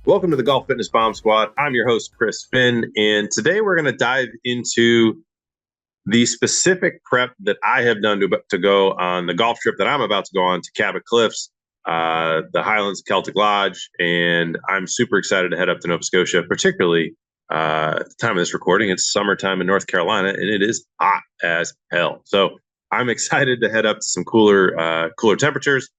Welcome to the Golf Fitness Bomb Squad. I'm your host, Chris Finn, and today we're going to dive into the specific prep that I have done to go on the golf trip that I'm about to go on to Cabot Cliffs, the Highlands of Celtic Lodge, and I'm super excited to head up to Nova Scotia, particularly at the time of this recording. It's summertime in North Carolina, and it is hot as hell. So I'm excited to head up to some cooler temperatures.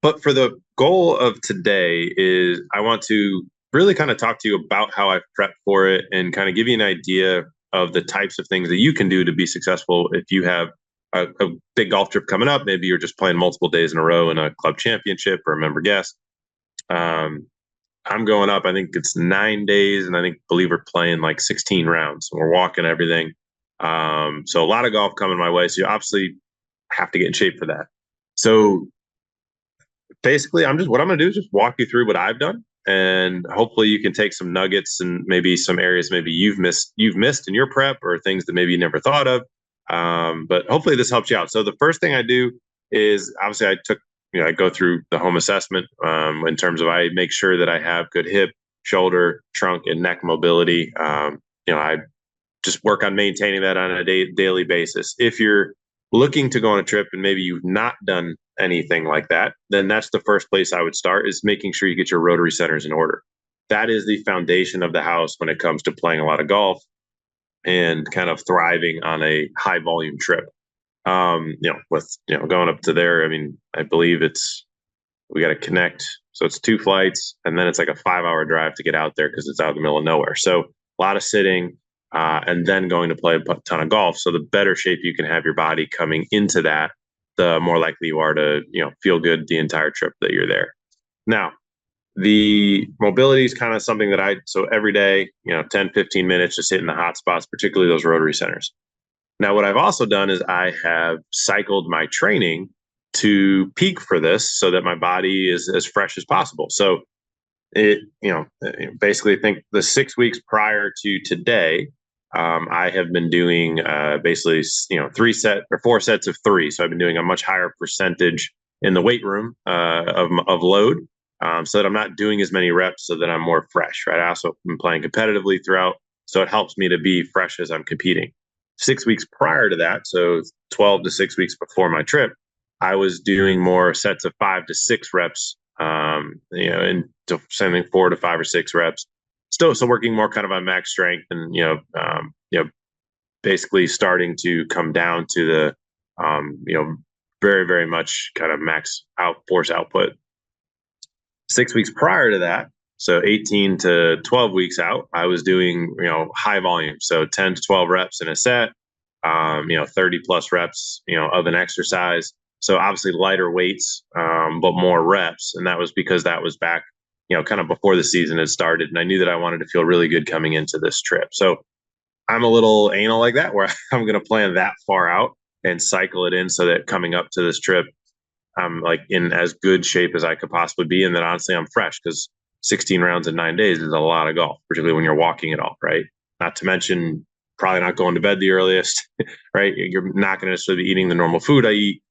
But for the goal of today is I want to really kind of talk to you about how I've prepped for it and kind of give you an idea of the types of things that you can do to be successful if you have a big golf trip coming up. Maybe you're just playing multiple days in a row in a club championship or a member guest. I'm going up, I think it's 9 days, and believe we're playing like 16 rounds. And we're walking everything. So a lot of golf coming my way. So you obviously have to get in shape for that. So basically, what I'm going to do is just walk you through what I've done, and hopefully you can take some nuggets and maybe some areas maybe you've missed in your prep, or things that maybe you never thought of. But hopefully this helps you out. So the first thing I do is obviously I go through the home assessment in terms of I make sure that I have good hip, shoulder, trunk, and neck mobility. I just work on maintaining that on a daily basis. If you're looking to go on a trip and maybe you've not done anything like that, then that's the first place I would start, is making sure you get your rotary centers in order. That is the foundation of the house when it comes to playing a lot of golf and kind of thriving on a high volume trip. With going up to there, I believe we got to connect. So it's 2 flights, and then it's like a 5-hour drive to get out there because it's out in the middle of nowhere. So a lot of sitting, and then going to play a ton of golf. So the better shape you can have your body coming into that, the more likely you are to, feel good the entire trip that you're there. Now, the mobility is kind of something that so every day, 10, 15 minutes, just hitting the hot spots, particularly those rotary centers. Now, what I've also done is I have cycled my training to peak for this so that my body is as fresh as possible. So basically think the 6 weeks prior to today, I have been doing basically 4 sets of 3. So I've been doing a much higher percentage in the weight room of load, so that I'm not doing as many reps, so that I'm more fresh. Right. I also been playing competitively throughout, so it helps me to be fresh as I'm competing. 6 weeks prior to that, so 12 to 6 weeks before my trip, I was doing more sets of 5 to 6 reps, and sending 4 to 5 or 6 reps. Still, so working more kind of on max strength, and basically starting to come down to the very, very much kind of max force output. 6 weeks prior to that, so 18 to 12 weeks out, I was doing high volume, so 10 to 12 reps in a set, 30 plus reps of an exercise. So obviously lighter weights, but more reps, and that was because that was back kind of before the season had started, and I knew that I wanted to feel really good coming into this trip. So I'm a little anal like that, where I'm going to plan that far out and cycle it in so that coming up to this trip, I'm like in as good shape as I could possibly be. And then honestly, I'm fresh, because 16 rounds in 9 days is a lot of golf, particularly when you're walking it off, right? Not to mention probably not going to bed the earliest, right? You're not going to necessarily be eating the normal food I eat.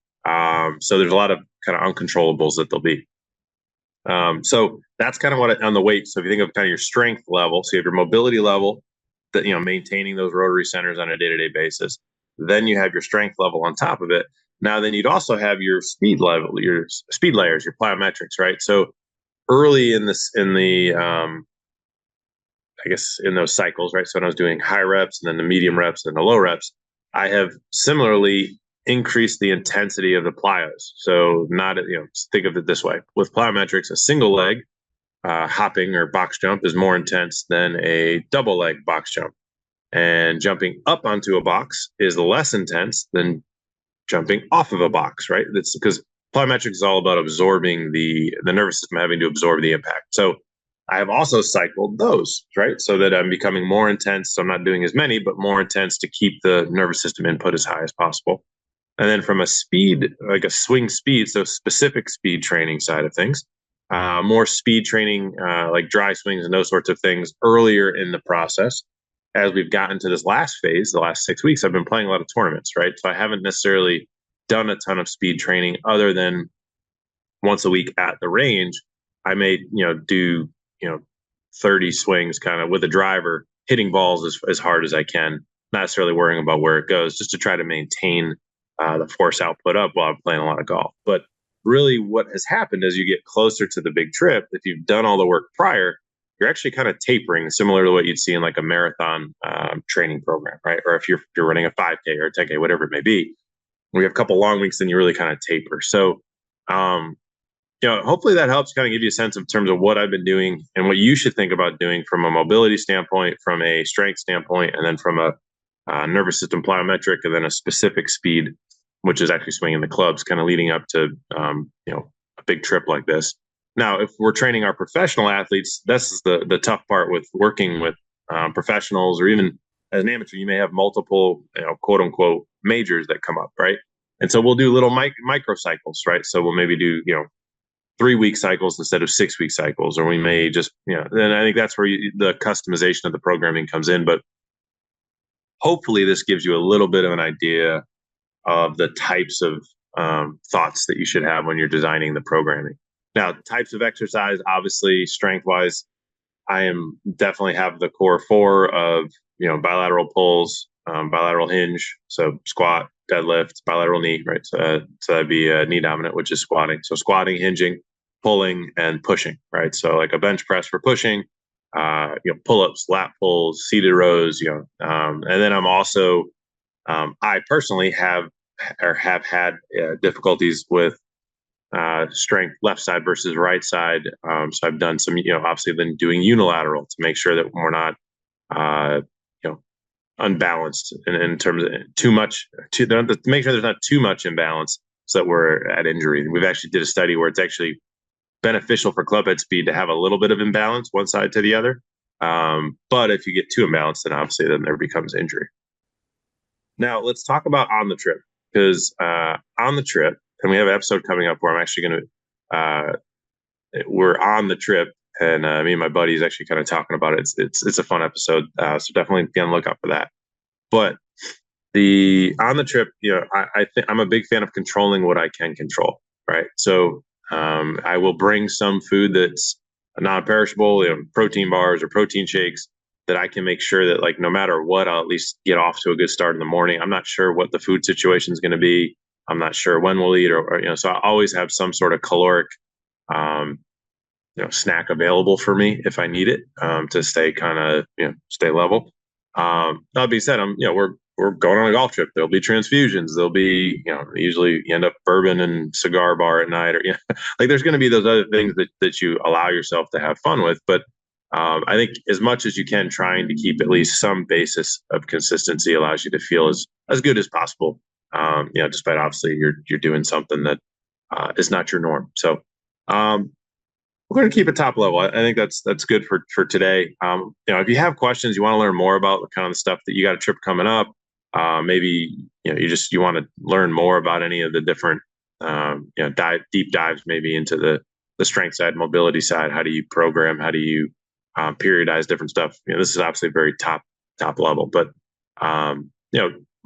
So there's a lot of kind of uncontrollables that there'll be. So that's kind of what on the weight. So if you think of kind of your strength level, so you have your mobility level, that maintaining those rotary centers on a day-to-day basis. Then you have your strength level on top of it. Now, then you'd also have your speed level, your speed layers, your plyometrics, right? So early in those cycles, right? So when I was doing high reps, and then the medium reps, and the low reps, I have similarly increased the intensity of the plyos. So think of it this way: with plyometrics, a single leg hopping or box jump is more intense than a double leg box jump. And jumping up onto a box is less intense than jumping off of a box, right? That's because plyometrics is all about absorbing the nervous system having to absorb the impact. So I have also cycled those, right? So that I'm becoming more intense. So I'm not doing as many, but more intense to keep the nervous system input as high as possible. And then from a speed, like a swing speed, so specific speed training side of things, more speed training, like dry swings and those sorts of things earlier in the process. As we've gotten to this last phase, the last 6 weeks, I've been playing a lot of tournaments, right? So I haven't necessarily done a ton of speed training other than once a week at the range. I may, do 30 swings kind of with a driver, hitting balls as hard as I can, not necessarily worrying about where it goes, just to try to maintain the force output up while I'm playing a lot of golf. But really what has happened as you get closer to the big trip, if you've done all the work prior, you're actually kind of tapering, similar to what you'd see in like a marathon training program, right? Or if you're running a 5K or a 10K, whatever it may be, we have a couple long weeks, then you really kind of taper. So, hopefully that helps kind of give you a sense of terms of what I've been doing and what you should think about doing from a mobility standpoint, from a strength standpoint, and then from a nervous system plyometric, and then a specific speed, which is actually swinging the clubs, kind of leading up to a big trip like this. Now, if we're training our professional athletes, this is the tough part with working with professionals, or even as an amateur, you may have multiple, quote unquote, majors that come up, right? And so we'll do little micro cycles, right? So we'll maybe do 3-week cycles instead of 6-week cycles, or we may just then I think that's where the customization of the programming comes in. But hopefully this gives you a little bit of an idea of the types of thoughts that you should have when you're designing the programming. Now, types of exercise, obviously, strength-wise, I am definitely have the core 4 of bilateral pulls, bilateral hinge, so squat, deadlift, bilateral knee, right? So that'd be knee dominant, which is squatting. So squatting, hinging, pulling, and pushing, right? So like a bench press for pushing, pull-ups, lat pulls, seated rows, and then I'm also, I personally have had difficulties with strength left side versus right side. So I've done some, obviously been doing unilateral to make sure that we're not, unbalanced in terms of too much, to make sure there's not too much imbalance so that we're at injury. We've actually did a study where it's actually beneficial for club head speed to have a little bit of imbalance one side to the other. But if you get too imbalanced, then obviously then there becomes injury. Now let's talk about on the trip, because on the trip, and we have an episode coming up where I'm actually going to, we're on the trip, and me and my buddy is actually kind of talking about it. It's a fun episode, so definitely be on the lookout for that. But on the trip, I think I'm a big fan of controlling what I can control, right? So I will bring some food that's non-perishable, protein bars or protein shakes, that I can make sure that, like, no matter what, I'll at least get off to a good start in the morning. I'm not sure what the food situation is going to be. I'm not sure when we'll eat, or so I always have some sort of caloric snack available for me if I need it, to stay kind of stay level. That being said, we're going on a golf trip. There'll be transfusions. There'll be usually you end up bourbon and cigar bar at night, or like there's going to be those other things that you allow yourself to have fun with. But I think as much as you can, trying to keep at least some basis of consistency allows you to feel as good as possible. Despite obviously you're doing something that is not your norm. So we're going to keep it top level. I think that's good for today. If you have questions, you want to learn more about the kind of stuff that you got a trip coming up, maybe you want to learn more about any of the different deep dives maybe into the strength side, mobility side. How do you program? How do you periodize different stuff? This is obviously very top level, but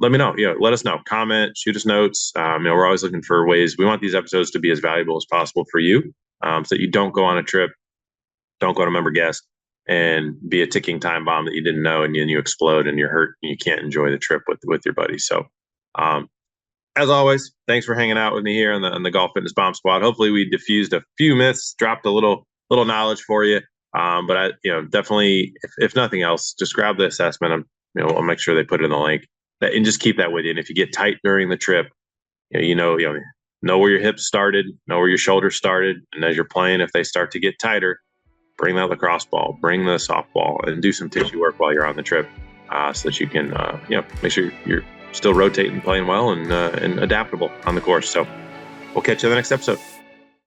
let me know. Let us know. Comment, shoot us notes. We're always looking for ways. We want these episodes to be as valuable as possible for you, so that you don't go on a trip, don't go to member guest, and be a ticking time bomb that you didn't know, and you explode and you're hurt and you can't enjoy the trip with your buddies. So, as always, thanks for hanging out with me here on the Golf Fitness Bomb Squad. Hopefully, we diffused a few myths, dropped a little knowledge for you. But I, definitely, if nothing else, just grab the assessment. I'll make sure they put it in the link, and just keep that with you. And if you get tight during the trip, know where your hips started, know where your shoulders started, and as you're playing, if they start to get tighter, bring that lacrosse ball, bring the softball, and do some tissue work while you're on the trip, so that you can, make sure you're still rotating, playing well, and adaptable on the course. So we'll catch you in the next episode.